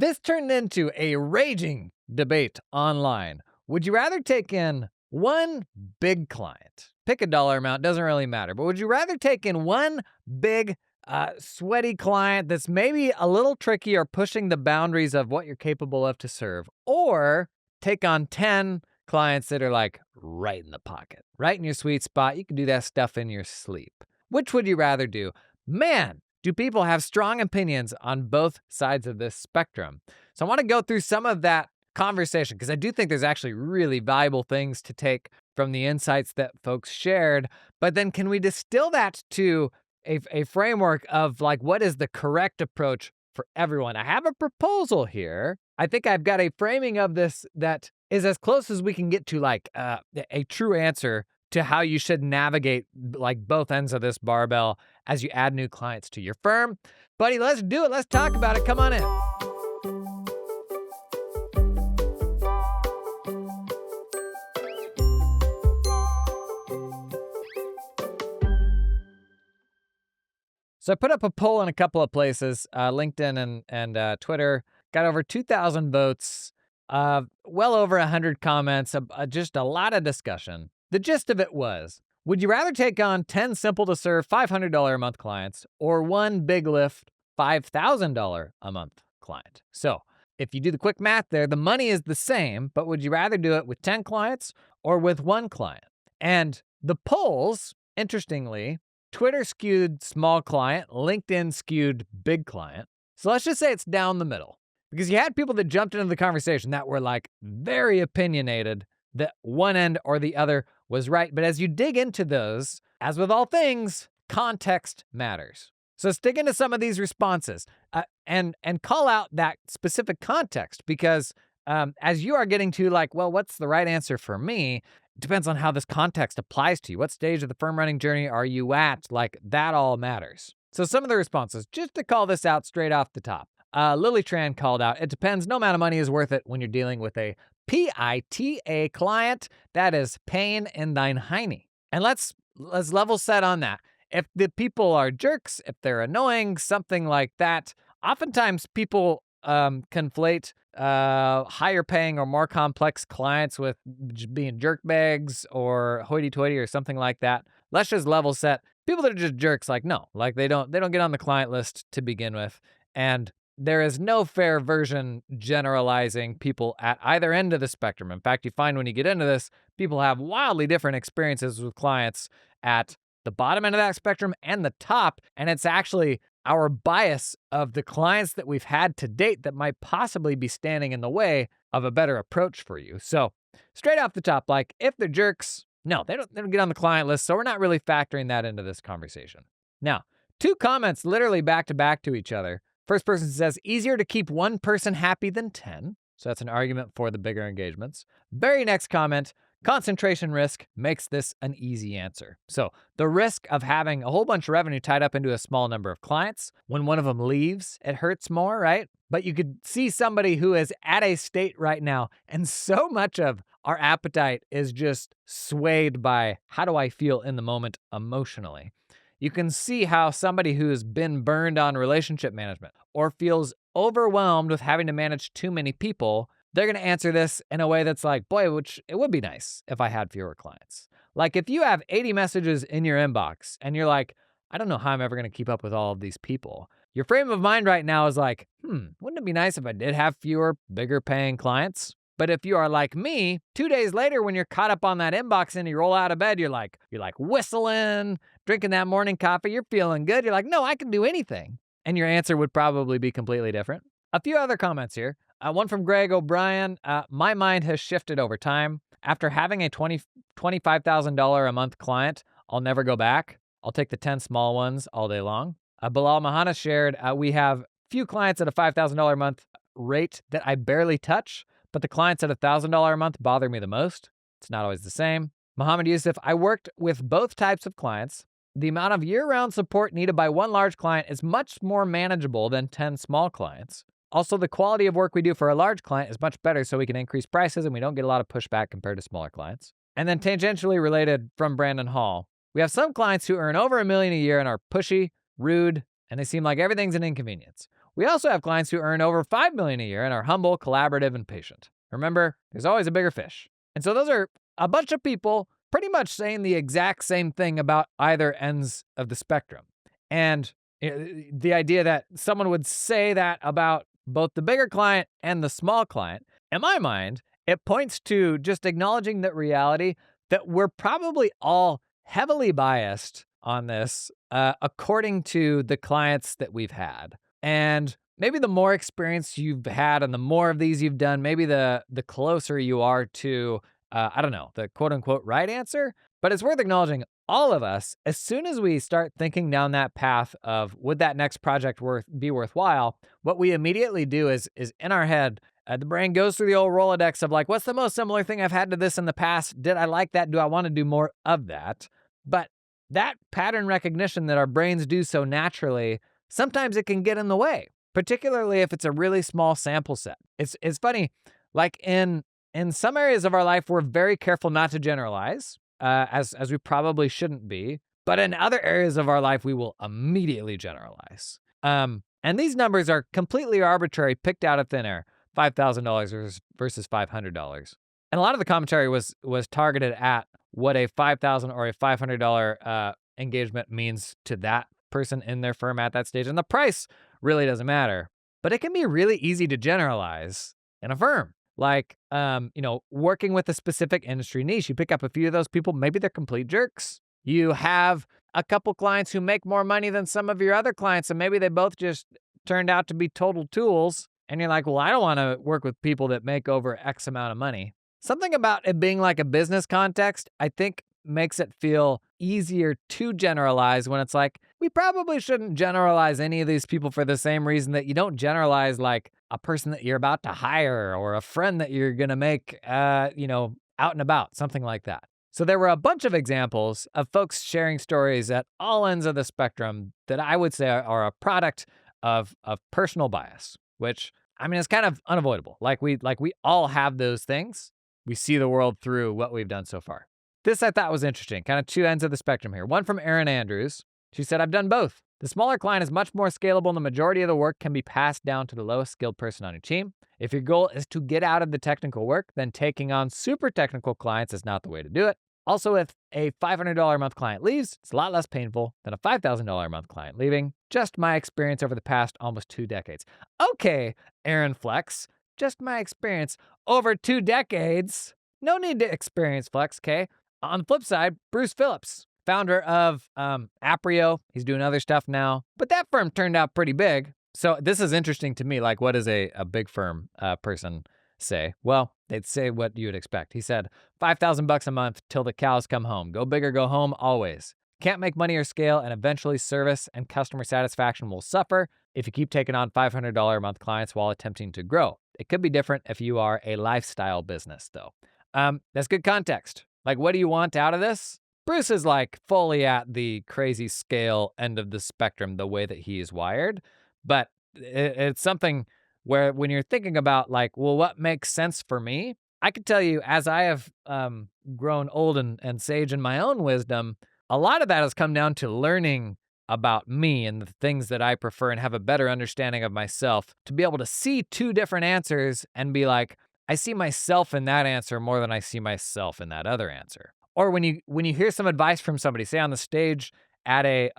This turned into a raging debate online. Would you rather take in one big client? Pick a dollar amount, doesn't really matter. But would you rather take in one big, sweaty client that's maybe a little tricky or pushing the boundaries of what you're capable of to serve? Or take on 10 clients that are like right in the pocket, right in your sweet spot? You can do that stuff in your sleep. Which would you rather do? Man, do people have strong opinions on both sides of this spectrum? So I want to go through some of that conversation because I do think there's actually really valuable things to take from the insights that folks shared. But then can we distill that to a framework of like what is the correct approach for everyone? I have a proposal here. I think I've got a framing of this that is as close as we can get to like a true answer to how you should navigate like both ends of this barbell as you add new clients to your firm. Buddy, let's do it. Let's talk about it. Come on in. So I put up a poll in a couple of places, LinkedIn and Twitter. Got over 2,000 votes, well over 100 comments, just a lot of discussion. The gist of it was, would you rather take on 10 simple-to-serve $500 a month clients or one big lift $5,000 a month client? So if you do the quick math there, the money is the same, but would you rather do it with 10 clients or with one client? And the polls, interestingly, Twitter skewed small client, LinkedIn skewed big client. So let's just say it's down the middle. Because you had people that jumped into the conversation that were like very opinionated that one end or the other was right. But as you dig into those, as with all things, context matters. So stick into some of these responses and call out that specific context because as you are getting to like, well, what's the right answer for me? It depends on how this context applies to you. What stage of the firm running journey are you at? Like that all matters. So some of the responses, just to call this out straight off the top. Lily Tran called out, it depends. No amount of money is worth it when you're dealing with a PITA client. That is pain in thine hiney. And let's level set on that. If the people are jerks, if they're annoying, something like that, oftentimes people conflate higher paying or more complex clients with being jerkbags or hoity-toity or something like that. Let's just level set. People that are just jerks, like no, like they don't get on the client list to begin with. And there is no fair version generalizing people at either end of the spectrum. In fact, you find when you get into this, people have wildly different experiences with clients at the bottom end of that spectrum and the top. And it's actually our bias of the clients that we've had to date that might possibly be standing in the way of a better approach for you. So straight off the top, like if they're jerks, no, they don't get on the client list. So we're not really factoring that into this conversation. Now, two comments literally back to back to each other. First person says, easier to keep one person happy than 10. So that's an argument for the bigger engagements. Very next comment, concentration risk makes this an easy answer. So the risk of having a whole bunch of revenue tied up into a small number of clients, when one of them leaves, it hurts more, right? But you could see somebody who is at a state right now, and so much of our appetite is just swayed by how do I feel in the moment emotionally. You can see how somebody who's been burned on relationship management or feels overwhelmed with having to manage too many people, they're going to answer this in a way that's like, boy, which it would be nice if I had fewer clients. Like if you have 80 messages in your inbox and you're like, I don't know how I'm ever going to keep up with all of these people. Your frame of mind right now is like, wouldn't it be nice if I did have fewer, bigger paying clients? But if you are like me, 2 days later when you're caught up on that inbox and you roll out of bed, you're like whistling, drinking that morning coffee, you're feeling good. You're like, no, I can do anything. And your answer would probably be completely different. A few other comments here. One from Greg O'Brien. My mind has shifted over time. After having a $25,000 a month client, I'll never go back. I'll take the 10 small ones all day long. Bilal Mahana shared, we have few clients at a $5,000 a month rate that I barely touch, but the clients at $1,000 a month bother me the most. It's not always the same. Muhammad Yusuf, I worked with both types of clients. The amount of year-round support needed by one large client is much more manageable than 10 small clients. Also, the quality of work we do for a large client is much better, so we can increase prices and we don't get a lot of pushback compared to smaller clients. And then tangentially related from Brandon Hall, we have some clients who earn over $1 million a year and are pushy, rude, and they seem like everything's an inconvenience. We also have clients who earn over $5 million a year and are humble, collaborative, and patient. Remember, there's always a bigger fish. And so those are a bunch of people pretty much saying the exact same thing about either ends of the spectrum. And the idea that someone would say that about both the bigger client and the small client, in my mind, it points to just acknowledging that reality that we're probably all heavily biased on this according to the clients that we've had. And maybe the more experience you've had and the more of these you've done, maybe the closer you are to, I don't know, the quote unquote right answer. But it's worth acknowledging all of us, as soon as we start thinking down that path of would that next project be worthwhile, what we immediately do is in our head, the brain goes through the old Rolodex of like, what's the most similar thing I've had to this in the past? Did I like that? Do I want to do more of that? But that pattern recognition that our brains do so naturally, sometimes it can get in the way, particularly if it's a really small sample set. It's funny, like in some areas of our life, we're very careful not to generalize, as we probably shouldn't be. But in other areas of our life, we will immediately generalize. And these numbers are completely arbitrary, picked out of thin air. $5,000 versus $500. And a lot of the commentary was targeted at what a $5,000 or a $500 engagement means to that person in their firm at that stage. And the price really doesn't matter. But it can be really easy to generalize in a firm. Like, working with a specific industry niche, you pick up a few of those people, maybe they're complete jerks. You have a couple clients who make more money than some of your other clients, and maybe they both just turned out to be total tools. And you're like, well, I don't want to work with people that make over X amount of money. Something about it being like a business context, I think, makes it feel easier to generalize when it's like, we probably shouldn't generalize any of these people for the same reason that you don't generalize like a person that you're about to hire or a friend that you're going to make, out and about, something like that. So there were a bunch of examples of folks sharing stories at all ends of the spectrum that I would say are a product of personal bias, which, I mean, it's kind of unavoidable. Like we all have those things. We see the world through what we've done so far. This I thought was interesting, kind of two ends of the spectrum here. One from Erin Andrews. She said, I've done both. The smaller client is much more scalable and the majority of the work can be passed down to the lowest skilled person on your team. If your goal is to get out of the technical work, then taking on super technical clients is not the way to do it. Also, if a $500 a month client leaves, it's a lot less painful than a $5,000 a month client leaving. Just my experience over the past almost 2 decades. Okay, Aaron Flex, just my experience over 2 decades. No need to experience Flex, okay? On the flip side, Bruce Phillips, founder of Aprio. He's doing other stuff now, but that firm turned out pretty big. So this is interesting to me. Like, what does a big firm person say? Well, they'd say what you would expect. He said, $5,000 a month till the cows come home. Go big or go home always. Can't make money or scale, and eventually service and customer satisfaction will suffer if you keep taking on $500 a month clients while attempting to grow. It could be different if you are a lifestyle business, though. That's good context. Like, what do you want out of this? Bruce is like fully at the crazy scale end of the spectrum, the way that he is wired. But it's something where when you're thinking about like, well, what makes sense for me? I could tell you, as I have grown old and sage in my own wisdom, a lot of that has come down to learning about me and the things that I prefer and have a better understanding of myself to be able to see two different answers and be like, I see myself in that answer more than I see myself in that other answer. Or when you hear some advice from somebody, say on the stage at a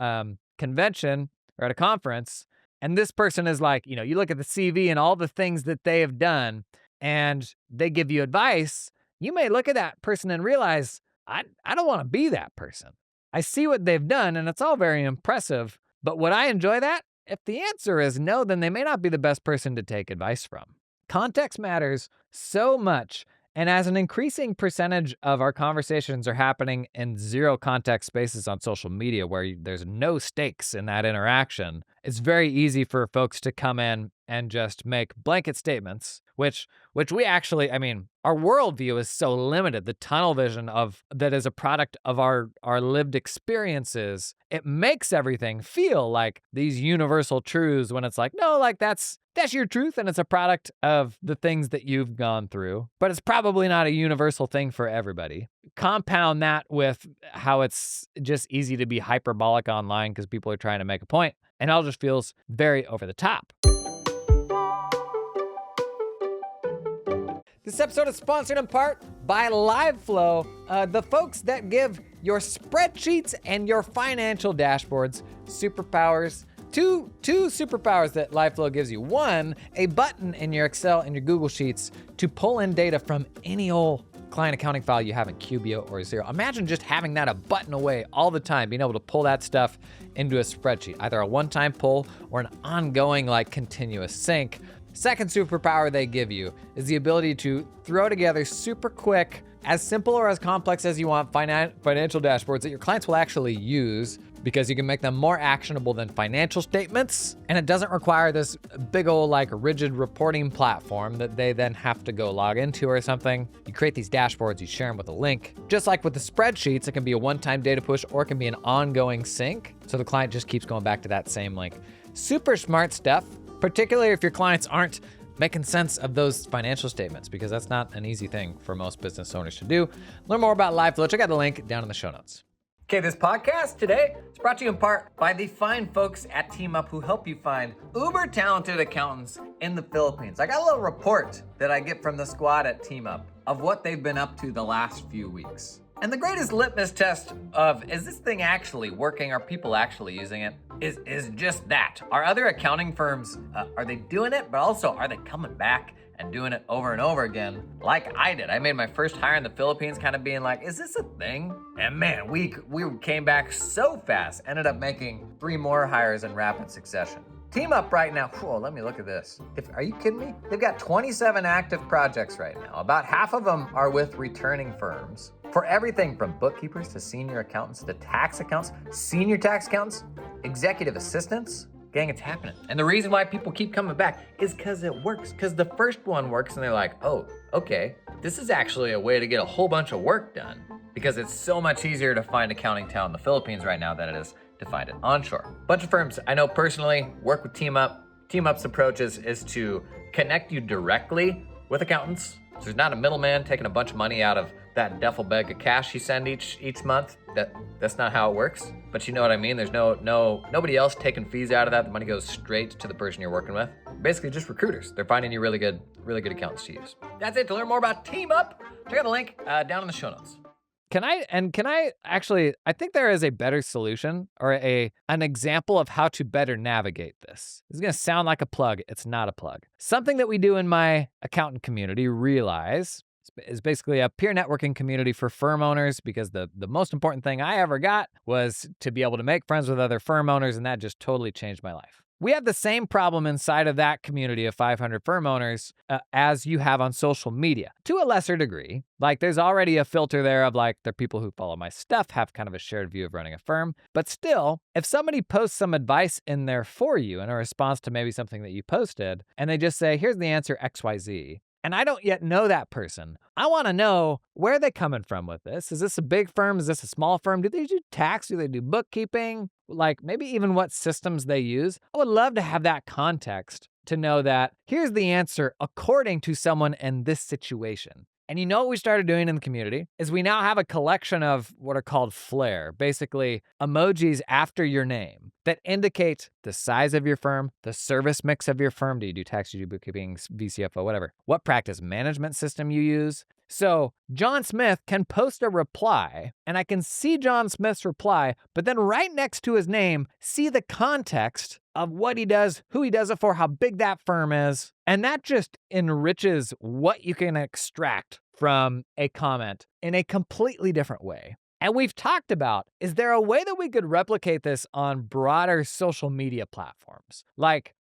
convention or at a conference, and this person is like, you look at the CV and all the things that they have done, and they give you advice, you may look at that person and realize, I don't want to be that person. I see what they've done, and it's all very impressive, but would I enjoy that? If the answer is no, then they may not be the best person to take advice from. Context matters so much, and as an increasing percentage of our conversations are happening in zero context spaces on social media where there's no stakes in that interaction, it's very easy for folks to come in and just make blanket statements, which we actually, our worldview is so limited. The tunnel vision that is a product of our lived experiences, it makes everything feel like these universal truths when it's like, no, like that's your truth and it's a product of the things that you've gone through, but it's probably not a universal thing for everybody. Compound that with how it's just easy to be hyperbolic online because people are trying to make a point, and it all just feels very over the top. This episode is sponsored in part by LiveFlow, the folks that give your spreadsheets and your financial dashboards superpowers. Two superpowers that LiveFlow gives you. One, a button in your Excel and your Google Sheets to pull in data from any old client accounting file you have in Cubio or Xero. Imagine just having that a button away all the time, being able to pull that stuff into a spreadsheet, either a one-time pull or an ongoing, like, continuous sync. Second superpower they give you is the ability to throw together super quick, as simple or as complex as you want, financial dashboards that your clients will actually use, because you can make them more actionable than financial statements, and it doesn't require this big old, like, rigid reporting platform that they then have to go log into or something. You create these dashboards, you share them with a link. Just like with the spreadsheets, it can be a one-time data push or it can be an ongoing sync, so the client just keeps going back to that same link. Super smart stuff, particularly if your clients aren't making sense of those financial statements, because that's not an easy thing for most business owners to do. Learn more about LiveFlow. Check out the link down in the show notes. Okay, this podcast today is brought to you in part by the fine folks at Team Up, who help you find uber talented accountants in the Philippines. I got a little report that I get from the squad at Team Up of what they've been up to the last few weeks. And the greatest litmus test of, is this thing actually working? Are people actually using it? Is just that. Are other accounting firms, are they doing it? But also, are they coming back and doing it over and over again like I did? I made my first hire in the Philippines kind of being like, is this a thing? And man, we came back so fast, ended up making 3 more hires in rapid succession. Team Up right now, whoa, let me look at this. Are you kidding me? They've got 27 active projects right now. About half of them are with returning firms. For everything from bookkeepers to senior accountants to tax accountants, senior tax accountants, executive assistants. Gang, it's happening. And the reason why people keep coming back is because it works. Because the first one works and they're like, oh, okay, this is actually a way to get a whole bunch of work done. Because it's so much easier to find accounting talent in the Philippines right now than it is to find it onshore. Bunch of firms I know personally work with Team Up. Team Up's approach is to connect you directly with accountants. So there's not a middleman taking a bunch of money out of that duffel bag of cash you send each month. That's not how it works. But you know what I mean? There's nobody else taking fees out of that. The money goes straight to the person you're working with. Basically just recruiters. They're finding you really good accountants to use. That's it. To learn more about Team Up, check out the link down in the show notes. Can I actually, I think there is a better solution or an example of how to better navigate this. It's gonna sound like a plug, it's not a plug. Something that we do in my accountant community, Realize, is basically a peer networking community for firm owners, because the most important thing I ever got was to be able to make friends with other firm owners, and that just totally changed my life. We have the same problem inside of that community of 500 firm owners as you have on social media, to a lesser degree. Like, there's already a filter there of, like, the people who follow my stuff have kind of a shared view of running a firm. But still, if somebody posts some advice in there for you in a response to maybe something that you posted, and they just say, here's the answer, XYZ, and I don't yet know that person, I want to know, where are they coming from with this? Is this a big firm? Is this a small firm? Do they do tax? Do they do bookkeeping? Like, maybe even what systems they use. I would love to have that context to know that here's the answer according to someone in this situation. And you know what we started doing in the community is we now have a collection of what are called flair, basically emojis after your name that indicate the size of your firm, the service mix of your firm. Do you do tax, do you do bookkeeping, VCFO, whatever. What practice management system you use. So John Smith can post a reply, and I can see John Smith's reply, but then right next to his name, see the context of what he does, who he does it for, how big that firm is. And that just enriches what you can extract from a comment in a completely different way. And we've talked about, is there a way that we could replicate this on broader social media platforms? Like,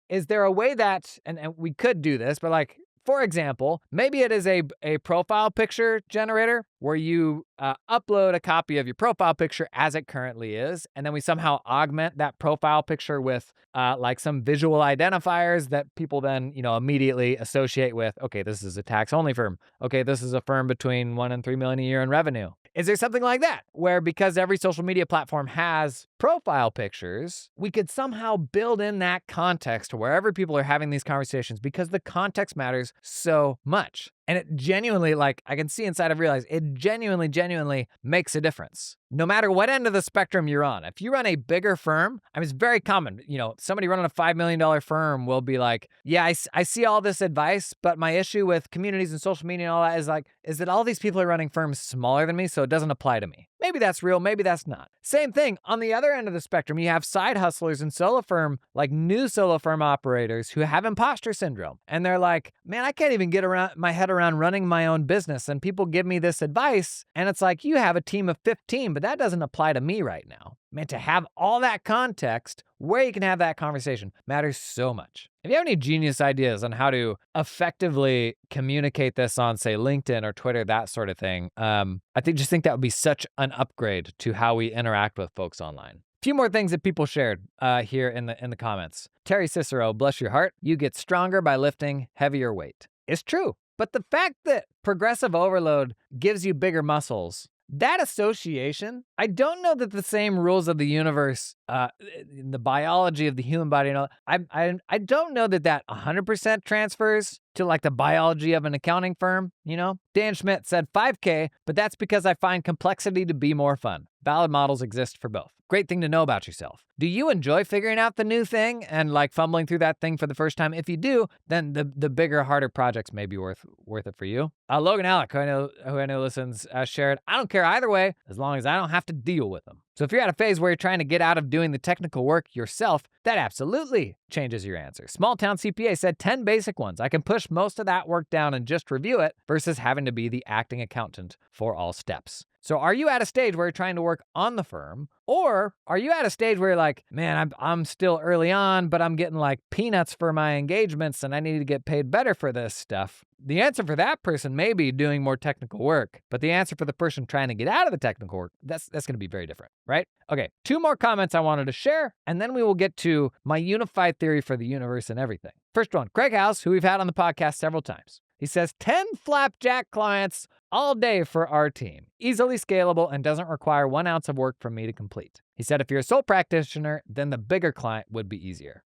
is there a way that, and we could do this, but like, for example, maybe it is a profile picture generator where you upload a copy of your profile picture as it currently is, and then we somehow augment that profile picture with like some visual identifiers that people then, immediately associate with, okay, this is a tax-only firm. Okay, this is a firm between $1 and $3 million a year in revenue. Is there something like that where, because every social media platform has profile pictures, we could somehow build in that context to wherever people are having these conversations, because the context matters so much. And it genuinely, like, I can see inside of Realize, it genuinely makes a difference. No matter what end of the spectrum you're on. If you run a bigger firm, I mean, it's very common. Somebody running a $5 million firm will be like, yeah, I see all this advice, but my issue with communities and social media and all that is that all these people are running firms smaller than me, so it doesn't apply to me. Maybe that's real, maybe that's not. Same thing, on the other end of the spectrum, you have side hustlers and new solo firm operators who have imposter syndrome. And they're like, man, I can't even get my head around running my own business. And people give me this advice, and it's like, you have a team of 15, but that doesn't apply to me right now. Man, to have all that context where you can have that conversation matters so much. If you have any genius ideas on how to effectively communicate this on, say, LinkedIn or Twitter, that sort of thing, I think that would be such an upgrade to how we interact with folks online. Few more things that people shared here in the comments. Terry Cicero, bless your heart, you get stronger by lifting heavier weight. It's true. But the fact that progressive overload gives you bigger muscles, that association, I don't know that the same rules of the universe, the biology of the human body, I don't know that 100% transfers to like the biology of an accounting firm, Dan Schmidt said 5K, but that's because I find complexity to be more fun. Valid models exist for both. Great thing to know about yourself. Do you enjoy figuring out the new thing and like fumbling through that thing for the first time? If you do, then the bigger, harder projects may be worth it for you. Logan Alec, who I know listens, shared, I don't care either way as long as I don't have to deal with them. So if you're at a phase where you're trying to get out of doing the technical work yourself, that absolutely changes your answer. Small Town CPA said 10 basic ones. I can push most of that work down and just review it versus having to be the acting accountant for all steps. So are you at a stage where you're trying to work on the firm, or are you at a stage where you're like, man, I'm still early on, but I'm getting like peanuts for my engagements and I need to get paid better for this stuff? The answer for that person may be doing more technical work, but the answer for the person trying to get out of the technical work, that's going to be very different, right? Okay, 2 more comments I wanted to share, and then we will get to my unified theory for the universe and everything. First one, Craig House, who we've had on the podcast several times. He says, 10 flapjack clients all day for our team. Easily scalable and doesn't require 1 ounce of work from me to complete. He said, if you're a sole practitioner, then the bigger client would be easier.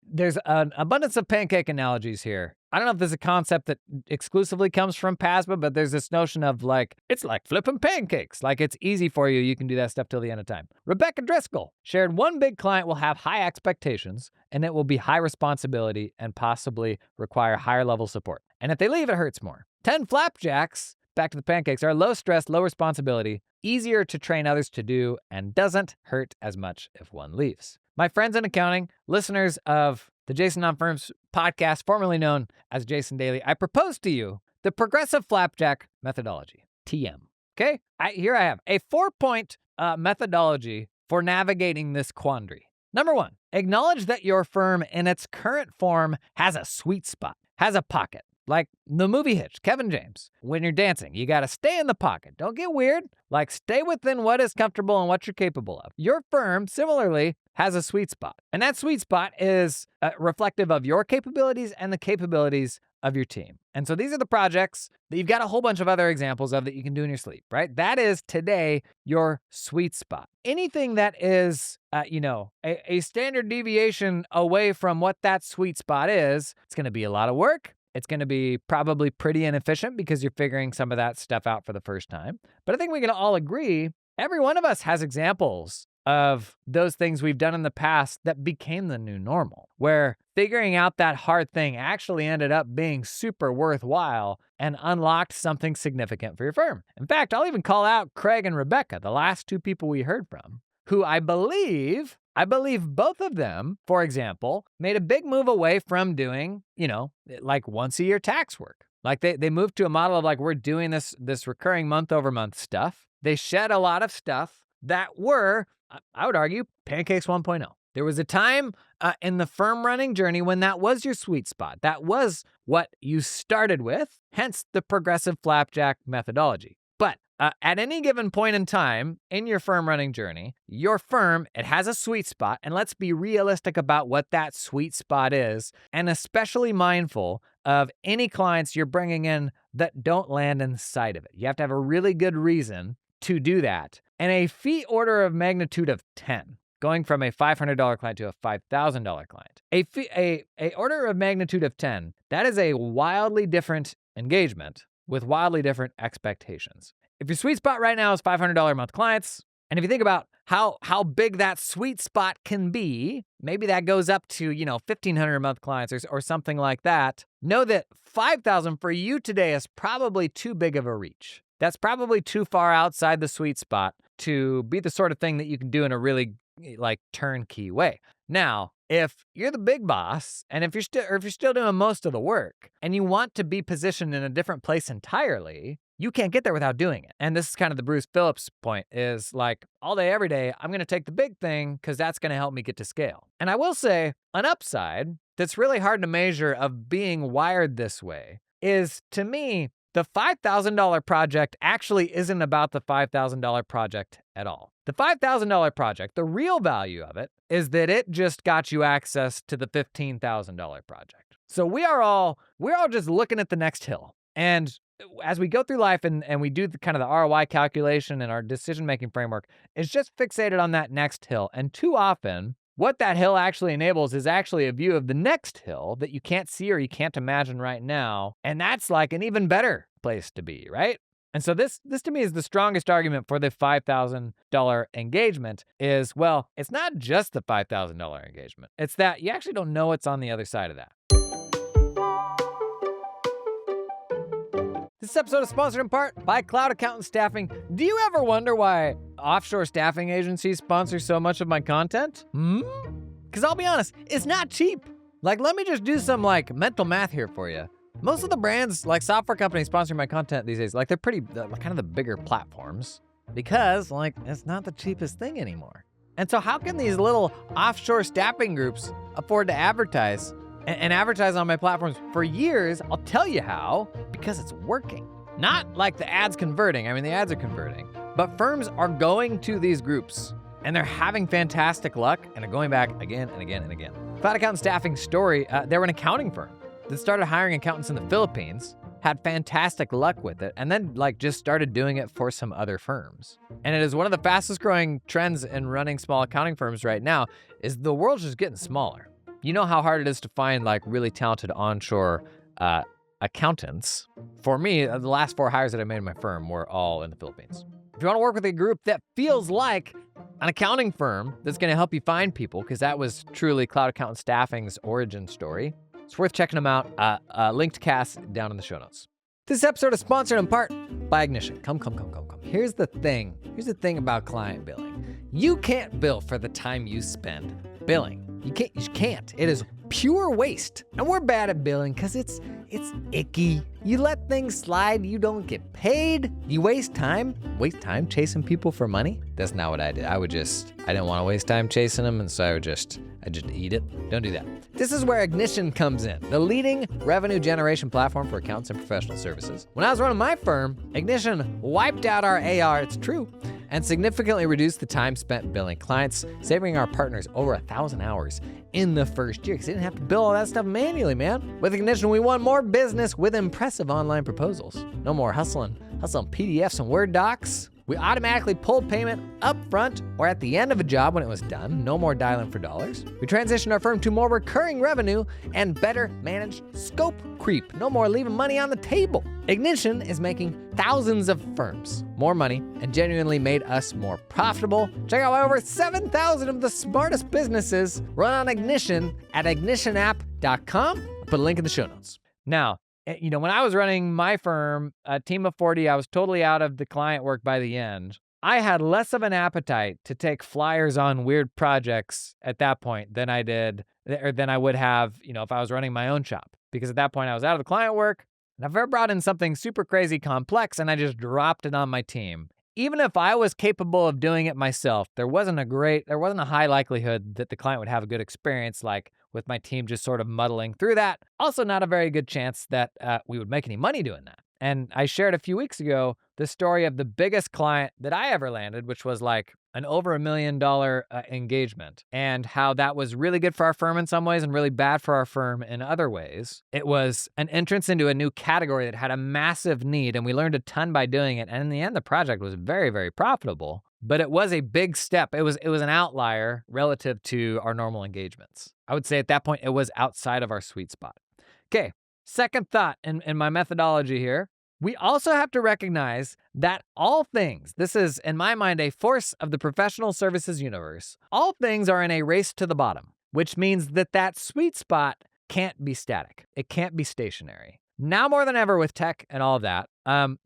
There's an abundance of pancake analogies here. I don't know if there's a concept that exclusively comes from PASMA, but there's this notion of like, it's like flipping pancakes. Like it's easy for you. You can do that stuff till the end of time. Rebecca Driscoll shared, 1 big client will have high expectations and it will be high responsibility and possibly require higher level support. And if they leave, it hurts more. 10 flapjacks, back to the pancakes, are low stress, low responsibility, easier to train others to do, and doesn't hurt as much if one leaves. My friends in accounting, listeners of the Jason on Firms podcast, formerly known as Jason Daily, I propose to you the progressive flapjack methodology, TM. Okay? Here I have a 4-point methodology for navigating this quandary. Number 1, acknowledge that your firm in its current form has a sweet spot, has a pocket. Like the movie Hitch, Kevin James. When you're dancing, you gotta stay in the pocket. Don't get weird. Like stay within what is comfortable and what you're capable of. Your firm, similarly, has a sweet spot. And that sweet spot is reflective of your capabilities and the capabilities of your team. And so these are the projects that you've got a whole bunch of other examples of that you can do in your sleep, right? That is today your sweet spot. Anything that is, a standard deviation away from what that sweet spot is, it's gonna be a lot of work. It's going to be probably pretty inefficient because you're figuring some of that stuff out for the first time. But I think we can all agree, every one of us has examples of those things we've done in the past that became the new normal, where figuring out that hard thing actually ended up being super worthwhile and unlocked something significant for your firm. In fact, I'll even call out Craig and Rebecca, the last 2 people we heard from, who I believe both of them, for example, made a big move away from doing, like once a year tax work. Like they moved to a model of like, we're doing this recurring month over month stuff. They shed a lot of stuff that were, I would argue, Pancakes 1.0. There was a time in the firm running journey when that was your sweet spot. That was what you started with, hence the progressive flapjack methodology. But at any given point in time in your firm running journey, your firm, it has a sweet spot, and let's be realistic about what that sweet spot is, and especially mindful of any clients you're bringing in that don't land inside of it. You have to have a really good reason to do that. And a fee order of magnitude of 10, going from a $500 client to a $5,000 client. A order of magnitude of 10, that is a wildly different engagement with wildly different expectations. If your sweet spot right now is $500 a month clients, and if you think about how big that sweet spot can be, maybe that goes up to, $1,500 a month clients or something like that. Know that $5,000 for you today is probably too big of a reach. That's probably too far outside the sweet spot to be the sort of thing that you can do in a really turnkey way. Now, if you're the big boss, and if you're still doing most of the work, and you want to be positioned in a different place entirely, you can't get there without doing it. And this is kind of the Bruce Phillips point, is all day, every day, I'm going to take the big thing because that's going to help me get to scale. And I will say, an upside that's really hard to measure of being wired this way is, to me, the $5,000 project actually isn't about the $5,000 project at all. The $5,000 project, the real value of it is that it just got you access to the $15,000 project. So we're all just looking at the next hill. And as we go through life and we do the ROI calculation and our decision-making framework, it's just fixated on that next hill. And too often, what that hill actually enables is actually a view of the next hill that you can't see or you can't imagine right now. And that's an even better place to be, right? And so this to me is the strongest argument for the $5,000 engagement is, well, it's not just the $5,000 engagement. It's that you actually don't know what's on the other side of that. This episode is sponsored in part by Cloud Accountant Staffing. Do you ever wonder why offshore staffing agencies sponsor so much of my content? Because I'll be honest, it's not cheap. Let me just do some mental math here for you. Most of the brands, software companies sponsoring my content these days, they're pretty, kind of the bigger platforms because, it's not the cheapest thing anymore. And so how can these little offshore staffing groups afford to advertise and advertise on my platforms for years? I'll tell you how, because it's working. Not the ads converting. I mean, the ads are converting, but firms are going to these groups and they're having fantastic luck and are going back again and again and again. Cloud Accountant Staffing story, they were an accounting firm that started hiring accountants in the Philippines, had fantastic luck with it, and then just started doing it for some other firms. And it is one of the fastest growing trends in running small accounting firms right now is the world's just getting smaller. You know how hard it is to find really talented onshore accountants. For me, the last 4 hires that I made in my firm were all in the Philippines. If you want to work with a group that feels like an accounting firm that's going to help you find people, because that was truly Cloud Accountant Staffing's origin story, it's worth checking them out. Linked cast down in the show notes. This episode is sponsored in part by Ignition. Come. Here's the thing about client billing. You can't bill for the time you spend billing. You can't. It is pure waste. And we're bad at billing because it's icky. You let things slide, you don't get paid. You waste time chasing people for money. That's not what I did. I didn't want to waste time chasing them, and so I just eat it. Don't do that. This is where Ignition comes in, the leading revenue generation platform for accountants and professional services. When I was running my firm, Ignition wiped out our AR, it's true, and significantly reduced the time spent billing clients, saving our partners over 1,000 hours in the first year because they didn't have to bill all that stuff manually, man. With Ignition, we won more business with impressive online proposals. No more hustling PDFs and Word docs. We automatically pulled payment up front or at the end of a job when it was done. No more dialing for dollars. We transitioned our firm to more recurring revenue and better managed scope creep. No more leaving money on the table. Ignition is making thousands of firms more money and genuinely made us more profitable. Check out why over 7,000 of the smartest businesses run on Ignition at ignitionapp.com. I'll put a link in the show notes. Now, when I was running my firm, a team of 40, I was totally out of the client work by the end. I had less of an appetite to take flyers on weird projects at that point than I would have, if I was running my own shop. Because at that point, I was out of the client work, and I've ever brought in something super crazy complex, and I just dropped it on my team. Even if I was capable of doing it myself, there wasn't a high likelihood that the client would have a good experience, with my team just sort of muddling through that. Also, not a very good chance that we would make any money doing that. And I shared a few weeks ago the story of the biggest client that I ever landed, which was an over $1 million engagement, and how that was really good for our firm in some ways and really bad for our firm in other ways. It was an entrance into a new category that had a massive need, and we learned a ton by doing it. And in the end, the project was very, very profitable. But it was a big step. It was an outlier relative to our normal engagements. I would say at that point, it was outside of our sweet spot. Okay, second thought in my methodology here. We also have to recognize that all things, this is, in my mind, a force of the professional services universe, all things are in a race to the bottom, which means that sweet spot can't be static. It can't be stationary. Now more than ever with tech and all of that,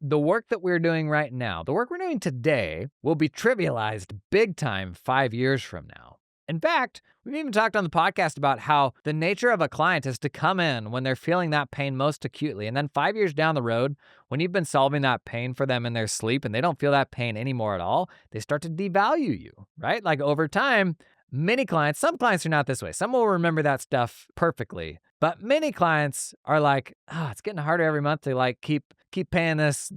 the work that we're doing right now, the work we're doing today, will be trivialized big time 5 years from now. In fact, we've even talked on the podcast about how the nature of a client is to come in when they're feeling that pain most acutely. And then 5 years down the road, when you've been solving that pain for them in their sleep and they don't feel that pain anymore at all, they start to devalue you, right? Like over time, some clients are not this way. Some will remember that stuff perfectly. But many clients are like, it's getting harder every month to like keep paying this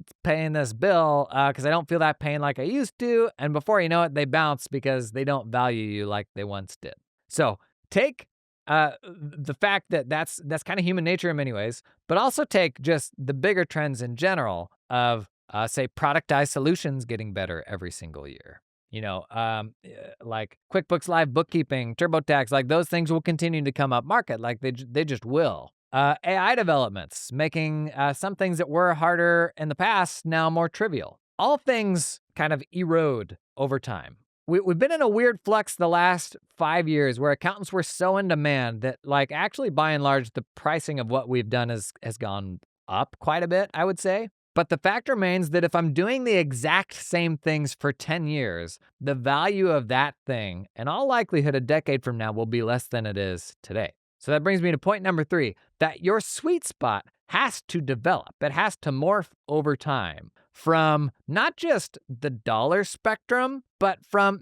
bill because I don't feel that pain like I used to. And before you know it, they bounce because they don't value you like they once did. So take the fact that that's kind of human nature in many ways, but also take just the bigger trends in general of say productized solutions getting better every single year. Like QuickBooks Live bookkeeping, TurboTax, like those things will continue to come up market, like they just will. AI developments, making some things that were harder in the past now more trivial. All things kind of erode over time. We've been in a weird flux the last 5 years where accountants were so in demand that like actually by and large, the pricing of what we've done has gone up quite a bit, I would say. But the fact remains that if I'm doing the exact same things for 10 years, the value of that thing, in all likelihood, a decade from now will be less than it is today. So that brings me to point number 3, that your sweet spot has to develop. It has to morph over time from not just the dollar spectrum, but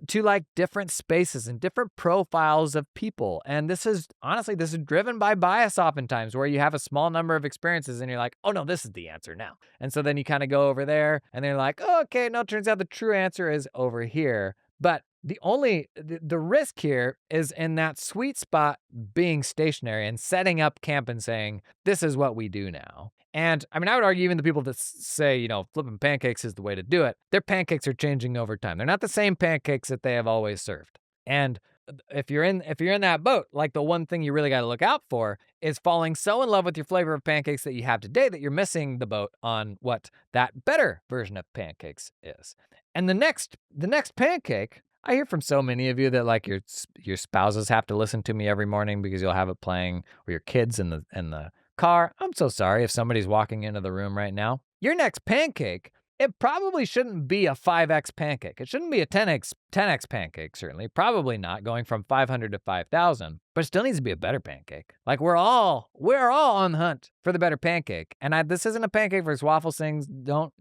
to like different spaces and different profiles of people. And this is driven by bias oftentimes, where you have a small number of experiences and you're like, oh no, this is the answer now. And so then you kind of go over there and they're like, oh, okay, no, it turns out the true answer is over here. But the risk here is in that sweet spot being stationary and setting up camp and saying, this is what we do now. And I mean, I would argue even the people that say, flipping pancakes is the way to do it, their pancakes are changing over time. They're not the same pancakes that they have always served. And if you're in that boat, like the one thing you really got to look out for is falling so in love with your flavor of pancakes that you have today that you're missing the boat on what that better version of pancakes is. And the next pancake, I hear from so many of you that like your spouses have to listen to me every morning because you'll have it playing, or your kids in the car. I'm so sorry if somebody's walking into the room right now. Your next pancake, it probably shouldn't be a 5x pancake. It shouldn't be a 10x pancake, certainly. Probably not, going from 500 to 5,000. But it still needs to be a better pancake. Like we're all on the hunt for the better pancake. And this isn't a pancake versus waffle things. Don't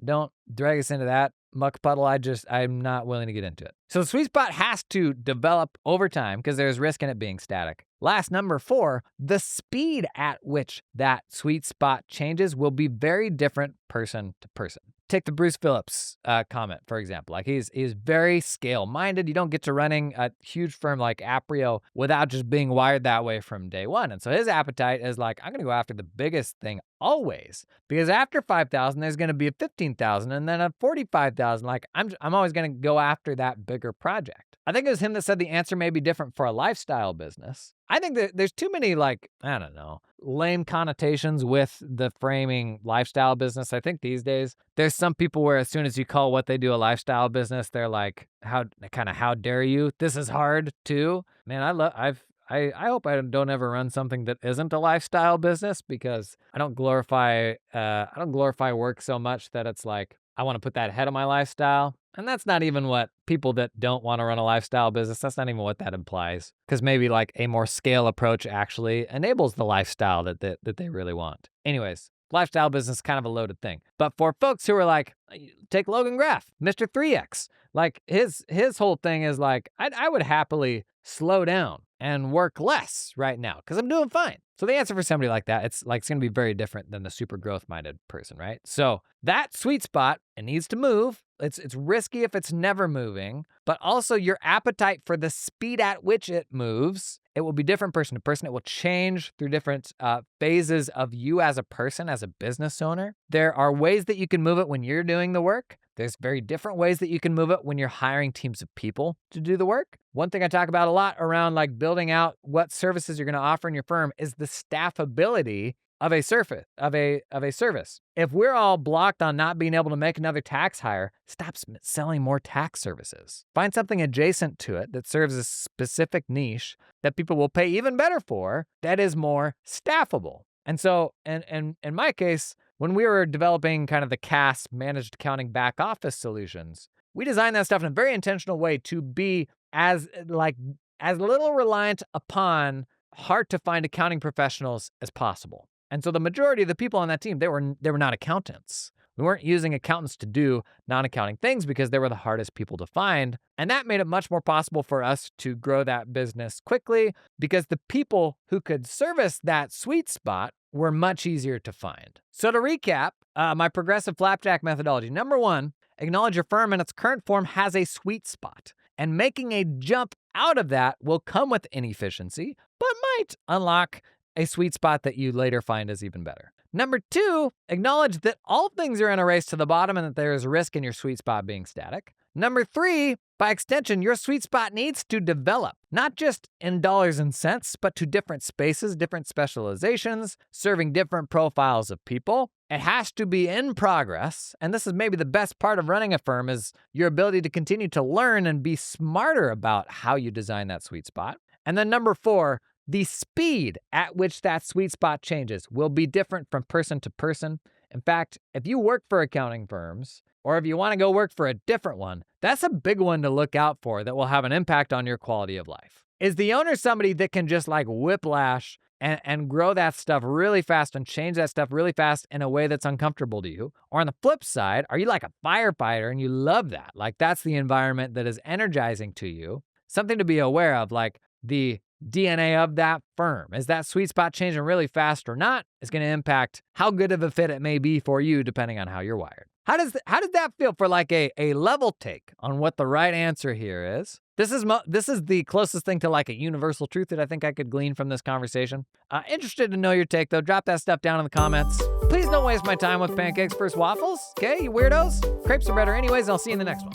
drag us into that muck puddle. I'm not willing to get into it. So the sweet spot has to develop over time because there's risk in it being static. Last, number 4, the speed at which that sweet spot changes will be very different person to person. Take the Bruce Phillips comment, for example. Like he's very scale-minded. You don't get to running a huge firm like Aprio without just being wired that way from day one. And so his appetite is like, I'm going to go after the biggest thing always, because after 5,000, there's going to be a 15,000 and then a 45,000. Like I'm always going to go after that bigger project. I think it was him that said the answer may be different for a lifestyle business. I think that there's too many lame connotations with the framing lifestyle business. I think these days there's some people where as soon as you call what they do a lifestyle business, they're like, how dare you? This is hard too. Man, I hope I don't ever run something that isn't a lifestyle business, because I don't glorify work so much that it's like I want to put that ahead of my lifestyle. And that's not even what people that don't want to run a lifestyle business, that's not even what that implies. Because maybe like a more scale approach actually enables the lifestyle that they really want. Anyways, lifestyle business is kind of a loaded thing. But for folks who are like, take Logan Graff, Mr. 3X, like his whole thing is like, I would happily slow down and work less right now because I'm doing fine. So the answer for somebody like that, it's going to be very different than the super growth-minded person, right? So that sweet spot, it needs to move. It's risky if it's never moving, but also your appetite for the speed at which it moves, it will be different person to person. It will change through different phases of you as a person, as a business owner. There are ways that you can move it when you're doing the work. There's very different ways that you can move it when you're hiring teams of people to do the work. One thing I talk about a lot around like building out what services you're going to offer in your firm is the staffability of a service. If we're all blocked on not being able to make another tax hire, stop selling more tax services. Find something adjacent to it that serves a specific niche that people will pay even better for that is more staffable. And so, in my case, when we were developing kind of the CAS, managed accounting back office solutions, we designed that stuff in a very intentional way to be as little reliant upon hard to find accounting professionals as possible. And so the majority of the people on that team, they were not accountants. We weren't using accountants to do non-accounting things because they were the hardest people to find. And that made it much more possible for us to grow that business quickly because the people who could service that sweet spot were much easier to find. So to recap, my progressive flapjack methodology. Number one, acknowledge your firm in its current form has a sweet spot. And making a jump out of that will come with inefficiency, but might unlock a sweet spot that you later find is even better. Number two, acknowledge that all things are in a race to the bottom and that there is risk in your sweet spot being static. Number three, by extension, your sweet spot needs to develop, not just in dollars and cents, but to different spaces, different specializations, serving different profiles of people. It has to be in progress, and this is maybe the best part of running a firm is your ability to continue to learn and be smarter about how you design that sweet spot. And then number four, the speed at which that sweet spot changes will be different from person to person. In fact, if you work for accounting firms, or if you want to go work for a different one, that's a big one to look out for that will have an impact on your quality of life. Is the owner somebody that can just like whiplash and grow that stuff really fast and change that stuff really fast in a way that's uncomfortable to you? Or on the flip side, are you like a firefighter and you love that? Like that's the environment that is energizing to you. Something to be aware of, like the DNA of that firm. Is that sweet spot changing really fast or not? Is going to impact how good of a fit it may be for you depending on how you're wired. How does that feel for like a level take on what the right answer here is? This is the closest thing to like a universal truth that I think I could glean from this conversation. Interested to know your take though. Drop that stuff down in the comments. Please don't waste my time with pancakes versus waffles. Okay, you weirdos? Crepes are better anyways. I'll see you in the next one.